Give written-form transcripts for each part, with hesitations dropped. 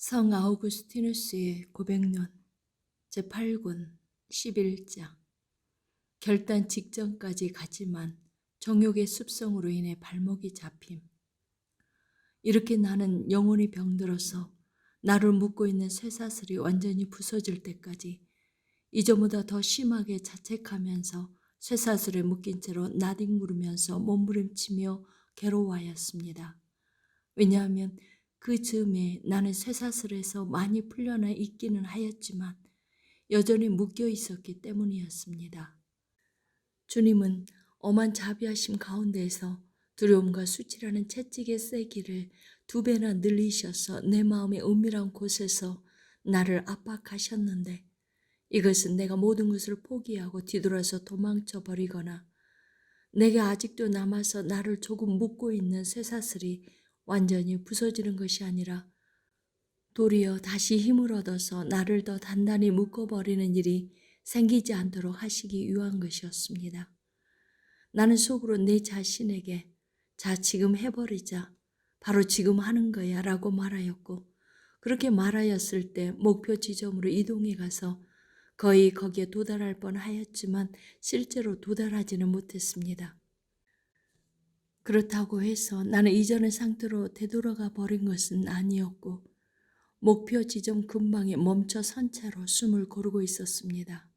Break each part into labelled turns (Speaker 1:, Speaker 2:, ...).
Speaker 1: 성 아우구스티누스의 고백론 제8권 11장. 결단 직전까지 가지만 정욕의 습성으로 인해 발목이 잡힘. 이렇게 나는 영혼이 병들어서 나를 묶고 있는 쇠사슬이 완전히 부서질 때까지 이전보다 더 심하게 자책하면서 쇠사슬에 묶인 채로 나뒹구르면서 몸부림치며 괴로워하였습니다. 왜냐하면 그 즈음에 나는 쇠사슬에서 많이 풀려나 있기는 하였지만 여전히 묶여 있었기 때문이었습니다. 주님은 엄한 자비하심 가운데에서 두려움과 수치라는 채찍의 세기를 2배나 늘리셔서 내 마음의 은밀한 곳에서 나를 압박하셨는데, 이것은 내가 모든 것을 포기하고 뒤돌아서 도망쳐 버리거나 내게 아직도 남아서 나를 조금 묶고 있는 쇠사슬이 완전히 부서지는 것이 아니라 도리어 다시 힘을 얻어서 나를 더 단단히 묶어버리는 일이 생기지 않도록 하시기 위한 것이었습니다. 나는 속으로 내 자신에게 자, 지금 해버리자, 바로 지금 하는 거야 라고 말하였고, 그렇게 말하였을 때 목표 지점으로 이동해 가서 거의 거기에 도달할 뻔하였지만 실제로 도달하지는 못했습니다. 그렇다고 해서 나는 이전의 상태로 되돌아가 버린 것은 아니었고, 목표 지점 근방에 멈춰 선 채로 숨을 고르고 있었습니다.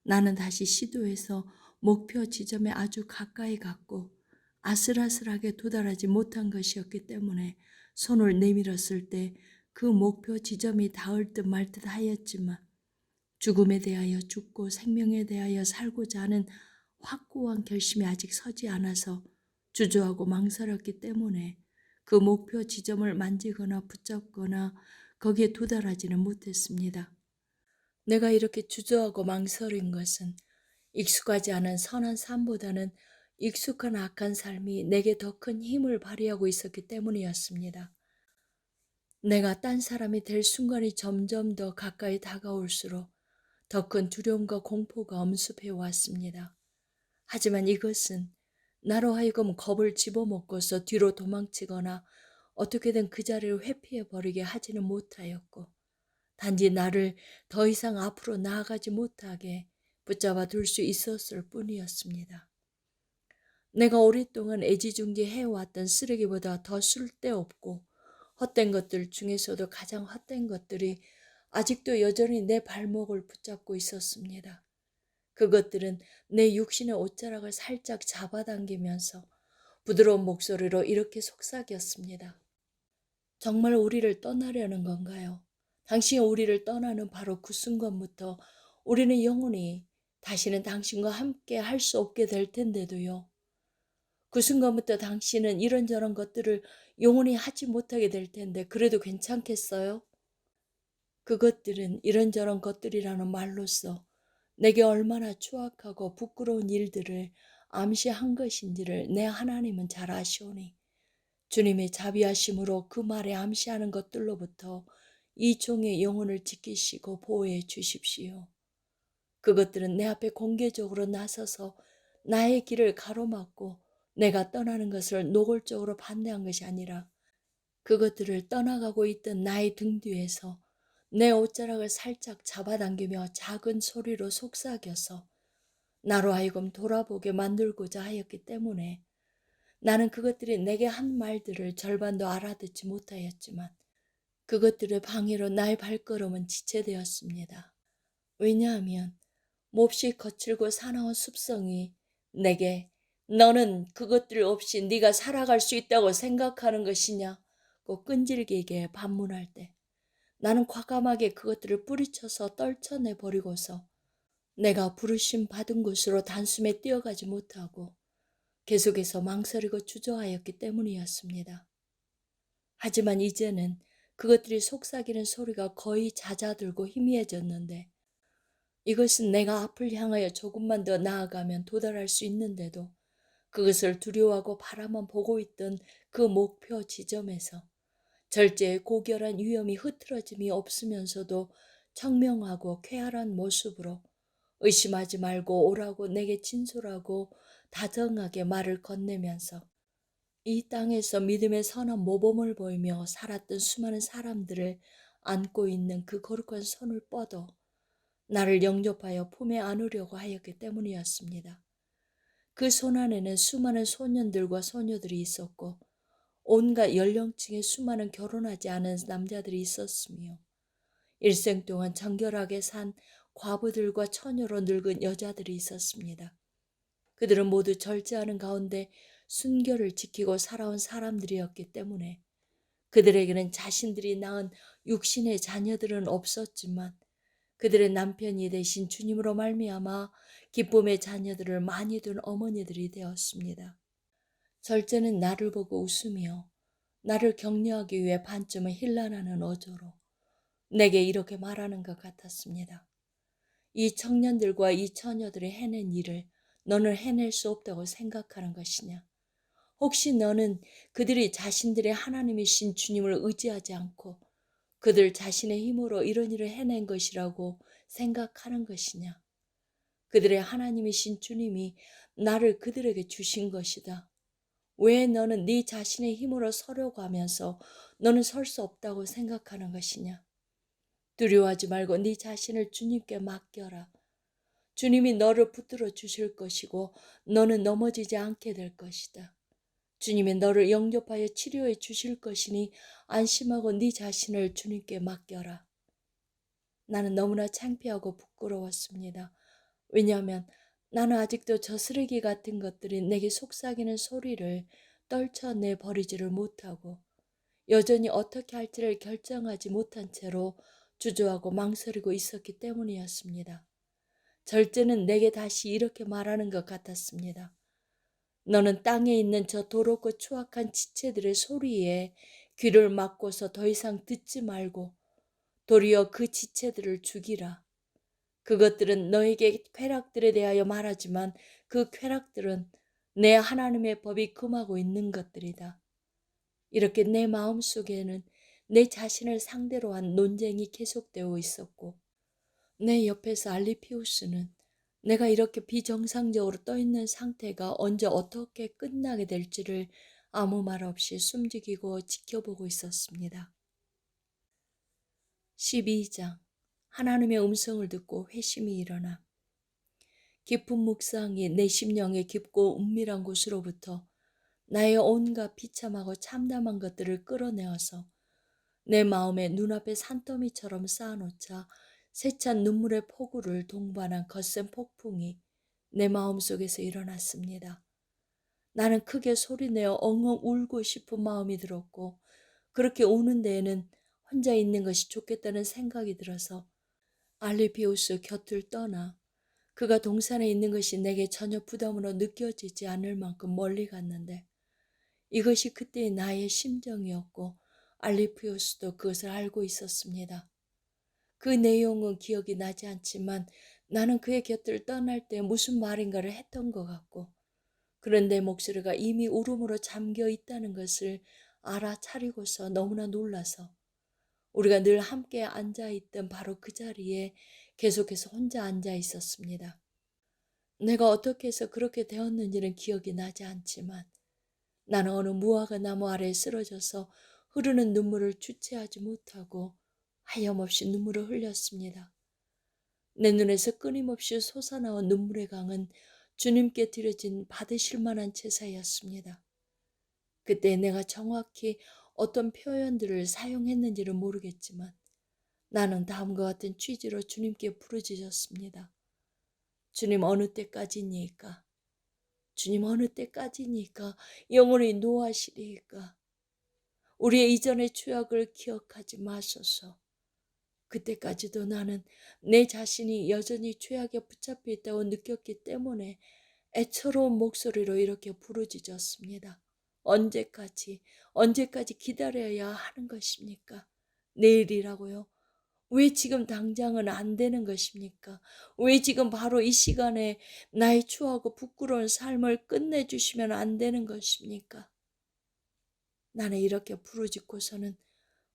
Speaker 1: 나는 다시 시도해서 목표 지점에 아주 가까이 갔고 아슬아슬하게 도달하지 못한 것이었기 때문에 손을 내밀었을 때 그 목표 지점이 닿을 듯 말 듯 하였지만 죽음에 대하여 죽고 생명에 대하여 살고자 하는 확고한 결심이 아직 서지 않아서 주저하고 망설였기 때문에 그 목표 지점을 만지거나 붙잡거나 거기에 도달하지는 못했습니다. 내가 이렇게 주저하고 망설인 것은 익숙하지 않은 선한 삶보다는 익숙한 악한 삶이 내게 더 큰 힘을 발휘하고 있었기 때문이었습니다. 내가 딴 사람이 될 순간이 점점 더 가까이 다가올수록 더 큰 두려움과 공포가 엄습해 왔습니다. 하지만 이것은 나로 하여금 겁을 집어먹고서 뒤로 도망치거나 어떻게든 그 자리를 회피해 버리게 하지는 못하였고, 단지 나를 더 이상 앞으로 나아가지 못하게 붙잡아 둘 수 있었을 뿐이었습니다. 내가 오랫동안 애지중지해왔던 쓰레기보다 더 쓸데없고 헛된 것들 중에서도 가장 헛된 것들이 아직도 여전히 내 발목을 붙잡고 있었습니다. 그것들은 내 육신의 옷자락을 살짝 잡아당기면서 부드러운 목소리로 이렇게 속삭였습니다. 정말 우리를 떠나려는 건가요? 당신이 우리를 떠나는 바로 그 순간부터 우리는 영원히 다시는 당신과 함께 할 수 없게 될 텐데도요. 그 순간부터 당신은 이런저런 것들을 영원히 하지 못하게 될 텐데 그래도 괜찮겠어요? 그것들은 이런저런 것들이라는 말로써 내게 얼마나 추악하고 부끄러운 일들을 암시한 것인지를 내 하나님은 잘 아시오니 주님의 자비하심으로 그 말에 암시하는 것들로부터 이 종의 영혼을 지키시고 보호해 주십시오. 그것들은 내 앞에 공개적으로 나서서 나의 길을 가로막고 내가 떠나는 것을 노골적으로 반대한 것이 아니라 그것들을 떠나가고 있던 나의 등 뒤에서 내 옷자락을 살짝 잡아당기며 작은 소리로 속삭여서 나로 하여금 돌아보게 만들고자 하였기 때문에 나는 그것들이 내게 한 말들을 절반도 알아듣지 못하였지만 그것들의 방해로 나의 발걸음은 지체되었습니다. 왜냐하면 몹시 거칠고 사나운 습성이 내게 너는 그것들 없이 네가 살아갈 수 있다고 생각하는 것이냐고 끈질기게 반문할 때 나는 과감하게 그것들을 뿌리쳐서 떨쳐내버리고서 내가 부르심 받은 곳으로 단숨에 뛰어가지 못하고 계속해서 망설이고 주저하였기 때문이었습니다. 하지만 이제는 그것들이 속삭이는 소리가 거의 잦아들고 희미해졌는데 이것은 내가 앞을 향하여 조금만 더 나아가면 도달할 수 있는데도 그것을 두려워하고 바라만 보고 있던 그 목표 지점에서 절제의 고결한 위험이 흐트러짐이 없으면서도 청명하고 쾌활한 모습으로 의심하지 말고 오라고 내게 진솔하고 다정하게 말을 건네면서 이 땅에서 믿음의 선한 모범을 보이며 살았던 수많은 사람들을 안고 있는 그 거룩한 손을 뻗어 나를 영접하여 품에 안으려고 하였기 때문이었습니다. 그 손 안에는 수많은 소년들과 소녀들이 있었고 온갖 연령층의 수많은 결혼하지 않은 남자들이 있었으며 일생 동안 정결하게 산 과부들과 처녀로 늙은 여자들이 있었습니다. 그들은 모두 절제하는 가운데 순결을 지키고 살아온 사람들이었기 때문에 그들에게는 자신들이 낳은 육신의 자녀들은 없었지만 그들의 남편이 되신 주님으로 말미암아 기쁨의 자녀들을 많이 둔 어머니들이 되었습니다. 절제는 나를 보고 웃으며 나를 격려하기 위해 반쯤은 힐난하는 어조로 내게 이렇게 말하는 것 같았습니다. 이 청년들과 이 처녀들이 해낸 일을 너는 해낼 수 없다고 생각하는 것이냐? 혹시 너는 그들이 자신들의 하나님이신 주님을 의지하지 않고 그들 자신의 힘으로 이런 일을 해낸 것이라고 생각하는 것이냐? 그들의 하나님이신 주님이 나를 그들에게 주신 것이다. 왜 너는 네 자신의 힘으로 서려고 하면서 너는 설 수 없다고 생각하는 것이냐? 두려워하지 말고 네 자신을 주님께 맡겨라. 주님이 너를 붙들어 주실 것이고 너는 넘어지지 않게 될 것이다. 주님이 너를 영접하여 치료해 주실 것이니 안심하고 네 자신을 주님께 맡겨라. 나는 너무나 창피하고 부끄러웠습니다. 왜냐하면 나는 아직도 저 쓰레기 같은 것들이 내게 속삭이는 소리를 떨쳐내 버리지를 못하고 여전히 어떻게 할지를 결정하지 못한 채로 주저하고 망설이고 있었기 때문이었습니다. 절제는 내게 다시 이렇게 말하는 것 같았습니다. 너는 땅에 있는 저 더럽고 추악한 지체들의 소리에 귀를 막고서 더 이상 듣지 말고 도리어 그 지체들을 죽이라. 그것들은 너에게 쾌락들에 대하여 말하지만 그 쾌락들은 내 하나님의 법이 금하고 있는 것들이다. 이렇게 내 마음속에는 내 자신을 상대로 한 논쟁이 계속되어 있었고 내 옆에서 알리피우스는 내가 이렇게 비정상적으로 떠 있는 상태가 언제 어떻게 끝나게 될지를 아무 말 없이 숨죽이고 지켜보고 있었습니다. 12장 하나님의 음성을 듣고 회심이 일어나 깊은 묵상이 내 심령의 깊고 은밀한 곳으로부터 나의 온갖 비참하고 참담한 것들을 끌어내어서 내 마음의 눈앞에 산더미처럼 쌓아놓자 세찬 눈물의 폭우를 동반한 거센 폭풍이 내 마음속에서 일어났습니다. 나는 크게 소리내어 엉엉 울고 싶은 마음이 들었고 그렇게 우는 데에는 혼자 있는 것이 좋겠다는 생각이 들어서 알리비우스 곁을 떠나 그가 동산에 있는 것이 내게 전혀 부담으로 느껴지지 않을 만큼 멀리 갔는데 이것이 그때의 나의 심정이었고 알리피우스도 그것을 알고 있었습니다. 그 내용은 기억이 나지 않지만 나는 그의 곁을 떠날 때 무슨 말인가를 했던 것 같고 그런 내 목소리가 이미 울음으로 잠겨 있다는 것을 알아차리고서 너무나 놀라서 우리가 늘 함께 앉아있던 바로 그 자리에 계속해서 혼자 앉아 있었습니다. 내가 어떻게 해서 그렇게 되었는지는 기억이 나지 않지만 나는 어느 무화과 나무 아래에 쓰러져서 흐르는 눈물을 주체하지 못하고 하염없이 눈물을 흘렸습니다. 내 눈에서 끊임없이 솟아나온 눈물의 강은 주님께 드려진 받으실 만한 제사였습니다. 그때 내가 정확히 어떤 표현들을 사용했는지는 모르겠지만 나는 다음과 같은 취지로 주님께 부르짖었습니다. 주님 어느 때까지니까? 주님 어느 때까지니까? 영원히 노하시리이까? 우리의 이전의 죄악을 기억하지 마소서. 그때까지도 나는 내 자신이 여전히 죄악에 붙잡혀 있다고 느꼈기 때문에 애처로운 목소리로 이렇게 부르짖었습니다. 언제까지 기다려야 하는 것입니까? 내일이라고요? 왜 지금 당장은 안 되는 것입니까? 왜 지금 바로 이 시간에 나의 추하고 부끄러운 삶을 끝내주시면 안 되는 것입니까? 나는 이렇게 부르짖고서는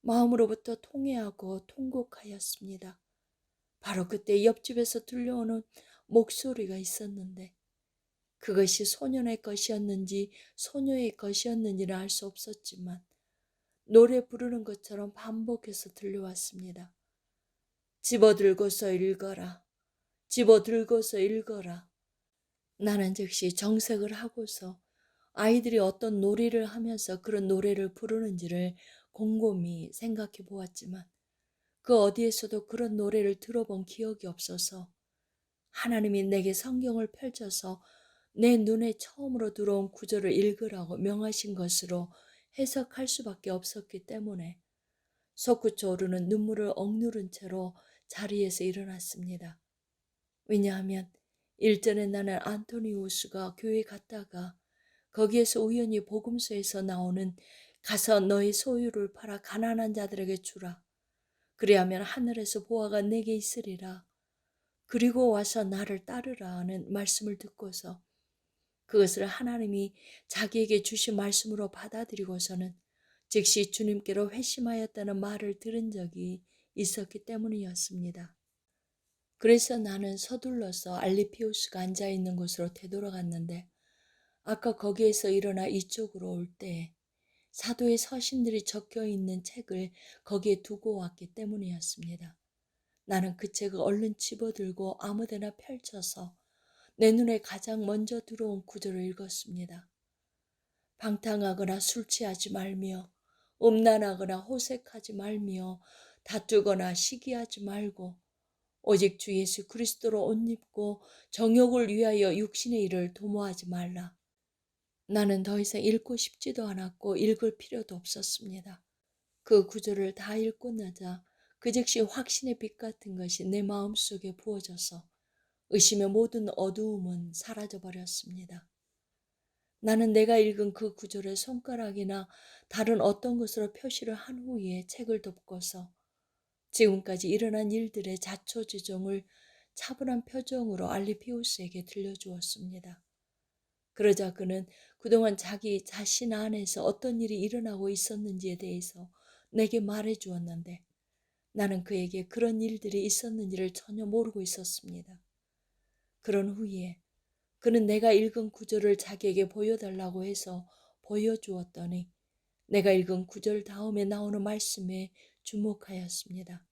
Speaker 1: 마음으로부터 통회하고 통곡하였습니다. 바로 그때 옆집에서 들려오는 목소리가 있었는데 그것이 소년의 것이었는지 소녀의 것이었는지는 알 수 없었지만 노래 부르는 것처럼 반복해서 들려왔습니다. 집어들고서 읽어라. 집어들고서 읽어라. 나는 즉시 정색을 하고서 아이들이 어떤 놀이를 하면서 그런 노래를 부르는지를 곰곰이 생각해 보았지만 그 어디에서도 그런 노래를 들어본 기억이 없어서 하나님이 내게 성경을 펼쳐서 내 눈에 처음으로 들어온 구절을 읽으라고 명하신 것으로 해석할 수밖에 없었기 때문에 솟구쳐 오르는 눈물을 억누른 채로 자리에서 일어났습니다. 왜냐하면 일전에 나는 안토니우스가 교회 갔다가 거기에서 우연히 복음서에서 나오는 가서 너의 소유를 팔아 가난한 자들에게 주라. 그리하면 하늘에서 보화가 내게 있으리라. 그리고 와서 나를 따르라 하는 말씀을 듣고서 그것을 하나님이 자기에게 주신 말씀으로 받아들이고서는 즉시 주님께로 회심하였다는 말을 들은 적이 있었기 때문이었습니다. 그래서 나는 서둘러서 알리피우스가 앉아있는 곳으로 되돌아갔는데 아까 거기에서 일어나 이쪽으로 올 때 사도의 서신들이 적혀 있는 책을 거기에 두고 왔기 때문이었습니다. 나는 그 책을 얼른 집어들고 아무데나 펼쳐서 내 눈에 가장 먼저 들어온 구절을 읽었습니다. 방탕하거나 술 취하지 말며 음란하거나 호색하지 말며 다투거나 시기하지 말고 오직 주 예수 그리스도로 옷 입고 정욕을 위하여 육신의 일을 도모하지 말라. 나는 더 이상 읽고 싶지도 않았고 읽을 필요도 없었습니다. 그 구절을 다 읽고 나자 그 즉시 확신의 빛 같은 것이 내 마음속에 부어져서 의심의 모든 어두움은 사라져버렸습니다. 나는 내가 읽은 그 구절의 손가락이나 다른 어떤 것으로 표시를 한 후에 책을 덮고서 지금까지 일어난 일들의 자초지종을 차분한 표정으로 알리피우스에게 들려주었습니다. 그러자 그는 그동안 자기 자신 안에서 어떤 일이 일어나고 있었는지에 대해서 내게 말해 주었는데 나는 그에게 그런 일들이 있었는지를 전혀 모르고 있었습니다. 그런 후에 그는 내가 읽은 구절을 자기에게 보여달라고 해서 보여주었더니 내가 읽은 구절 다음에 나오는 말씀에 주목하였습니다.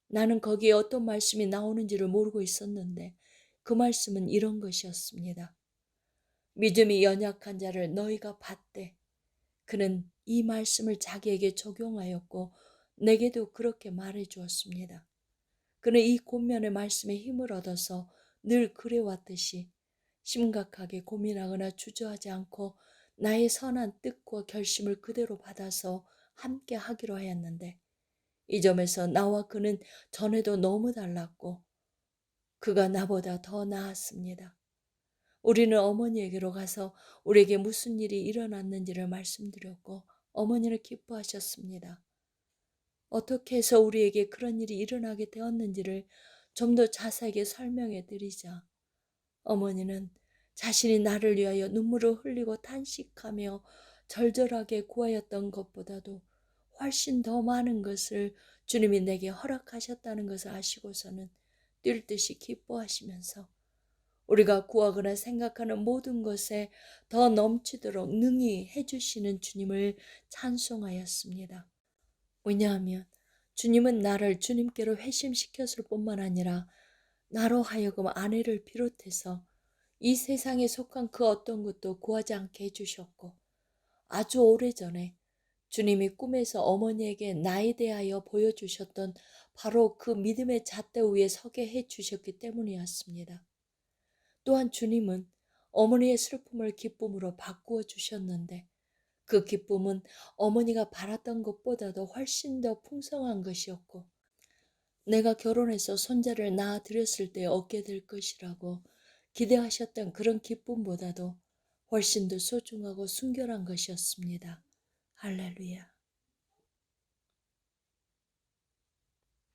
Speaker 1: 나는 거기에 어떤 말씀이 나오는지를 모르고 있었는데 그 말씀은 이런 것이었습니다. 믿음이 연약한 자를 너희가 받되 그는 이 말씀을 자기에게 적용하였고 내게도 그렇게 말해 주었습니다. 그는 이 권면의 말씀에 힘을 얻어서 늘 그래왔듯이 심각하게 고민하거나 주저하지 않고 나의 선한 뜻과 결심을 그대로 받아서 함께 하기로 하였는데 이 점에서 나와 그는 전에도 너무 달랐고 그가 나보다 더 나았습니다. 우리는 어머니에게로 가서 우리에게 무슨 일이 일어났는지를 말씀드렸고 어머니는 기뻐하셨습니다. 어떻게 해서 우리에게 그런 일이 일어나게 되었는지를 좀 더 자세하게 설명해 드리자 어머니는 자신이 나를 위하여 눈물을 흘리고 탄식하며 절절하게 구하였던 것보다도 훨씬 더 많은 것을 주님이 내게 허락하셨다는 것을 아시고서는 뛸 듯이 기뻐하시면서 우리가 구하거나 생각하는 모든 것에 더 넘치도록 능히 해주시는 주님을 찬송하였습니다. 왜냐하면 주님은 나를 주님께로 회심시켰을 뿐만 아니라 나로 하여금 아내를 비롯해서 이 세상에 속한 그 어떤 것도 구하지 않게 해주셨고 아주 오래전에 주님이 꿈에서 어머니에게 나에 대하여 보여주셨던 바로 그 믿음의 잣대 위에 서게 해주셨기 때문이었습니다. 또한 주님은 어머니의 슬픔을 기쁨으로 바꾸어 주셨는데 그 기쁨은 어머니가 바랐던 것보다도 훨씬 더 풍성한 것이었고 내가 결혼해서 손자를 낳아드렸을 때 얻게 될 것이라고 기대하셨던 그런 기쁨보다도 훨씬 더 소중하고 순결한 것이었습니다. 할렐루야.